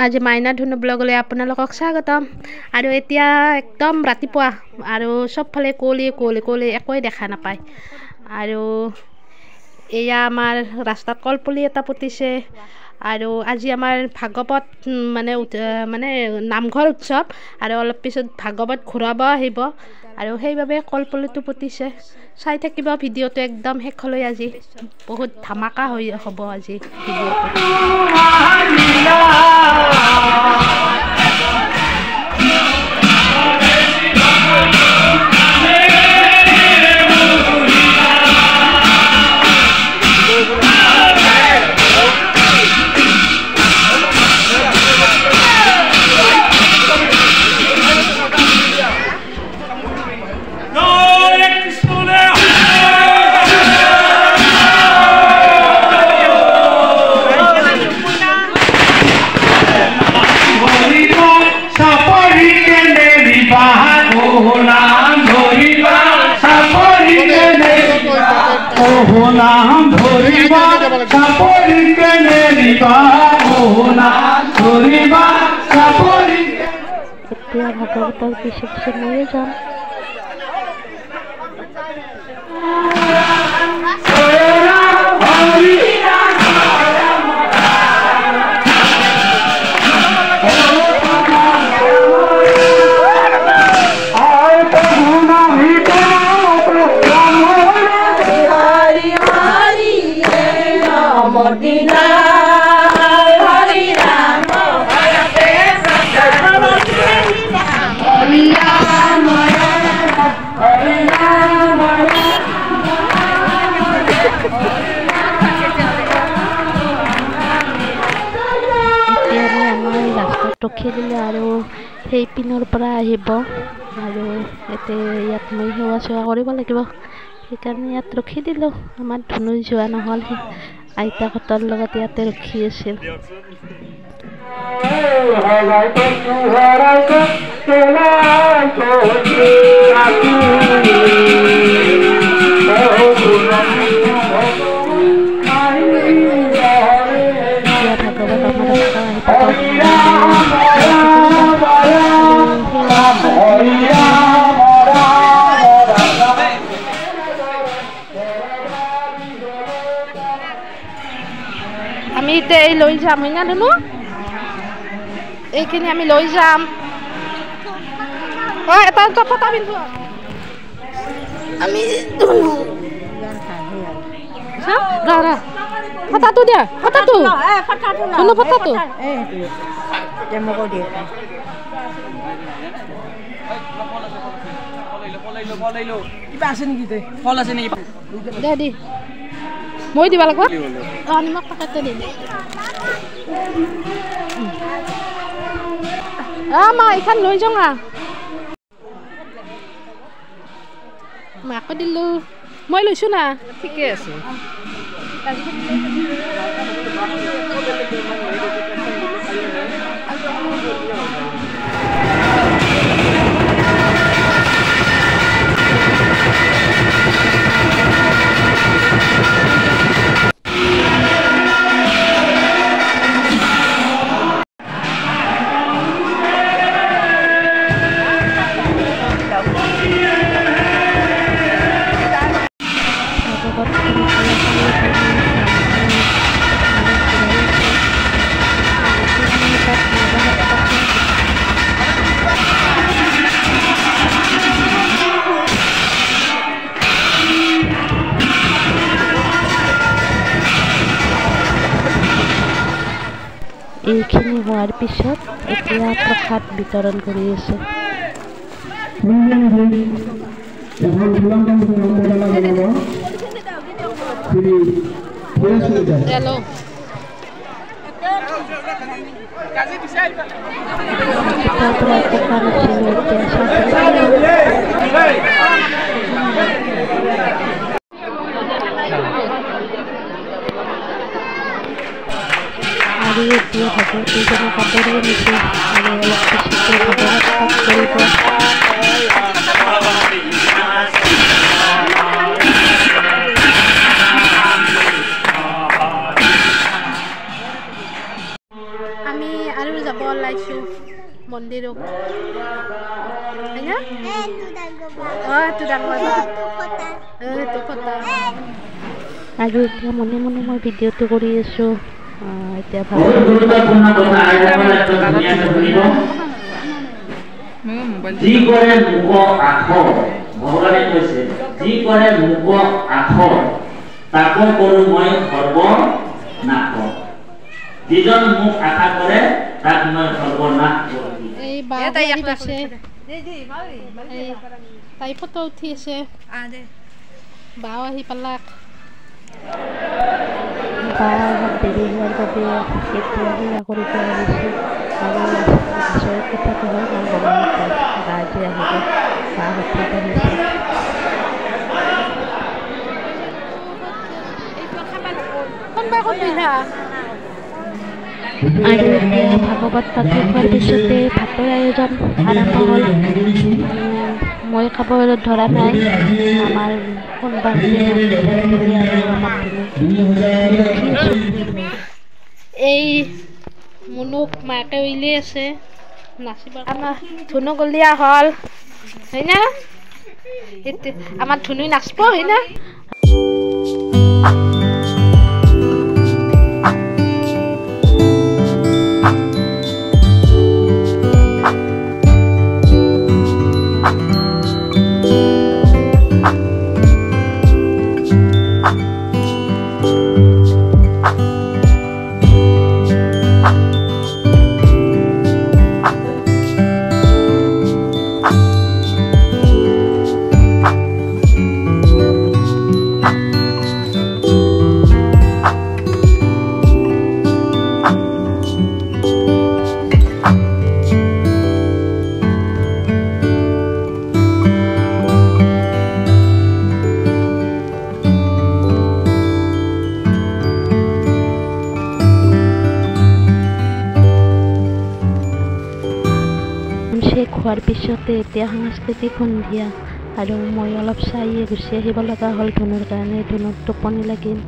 আজি মাইনা ধুনু ব্লগলৈ আপোনালোকক স্বাগতম। আৰু এতিয়া একদম ৰাতিপুৱা আৰু চবফালে কুঁৱলী কুঁৱলী কুঁৱলী একোৱে দেখা নাপায়। আৰু এয়া আমাৰ ৰাস্তাত কলপুলি এটা পুতিছে। আৰু আজি আমাৰ ভাগৱত মানে নামঘৰ উৎসৱ আৰু অলপ পিছত ভাগৱত ঘূৰাব আহিব আৰু সেইবাবে কলপুলিটো পুতিছে। চাই থাকিব ভিডিঅ'টো একদম শেষলৈ। আজি বহুত ধামাকা হ'ব আজি ভিডিঅ'টো। এতিয়া ভাগৱতৰ পিছত ময়ো যাম। ৰখি দিলে আৰু সেই পিনৰ পৰা আহিব আৰু ইয়াত মই সেৱা চেৱা কৰিব লাগিব। সেইকাৰণে ইয়াত ৰখি দিলোঁ। আমাৰ ধুনু যোৱা নহ'ল, আইতাহঁতৰ লগত ইয়াতে ৰখি আছিল। আমি এতিয়া এই লৈ যাম না ধুনু, এইখিনি আমি লৈ যাম। এটা ফটা পিন্ধো আমি ফটাটো দিয়া, ফটাটো ধুনু, ফটাটো দে দি মই দিব লাগিব। নিমখ পেকেটটো দি দে। মা এইখন লৈ যাওঁ মাকো দিলোঁ, মই লৈছোঁ না। ঠিকে আছে। এইখিনি হোৱাৰ পিছত এতিয়া প্ৰসাদ বিতৰণ কৰি আছে। আৰু এতিয়া ভগৱতীজনে কাপোৰো নিছে আৰু অলপ পিছতে ভগৱত পাঠ কৰিব। মন্দিৰত হয়না এইটো ডাঙৰ এইটো কথা আৰু এতিয়া মনে মনে মই ভিডিঅ'টো কৰি আছোঁ এতিয়া যি কৰে মুখ আখৰ ভগৱানে কৈছে যি কৰে মুখ আখৰ তাকো কৰোঁ মই সৰ্বনাশ যিজন মুখ আশা কৰে তাক মই সৰ্বনাশ কৰি এই তাই ফটো উঠি আছে বাও আহি পালাক দেৰি হোৱাৰ বাবে এতিয়া সেয়া কৰিব পাৰিছোঁ আৰু আচৰিত কথাটো হ'ল মোৰ মনত বা আজি আহিব বা হঠাৎ আহিছে আৰু এতিয়া ভাগৱত পাঠ হোৱাৰ পিছতে ভাতৰ আয়োজন আৰম্ভ হ'ল মই খাব ধৰা নাই আমাৰ কোনোবা এই মুনুক মাকে উইলি আছে নাচিব আমাৰ ধুনু গলিয়া হ'ল হয়না আমাৰ ধুনু নাচব হয়না খোৱাৰ পিছতে এতিয়া সাংস্কৃতিক সন্ধিয়া আৰু মই অলপ চাইয়ে গুচি আহিব লগা হ'ল ধুনুৰ কাৰণে ধুনুৰ টোপনি লাগিল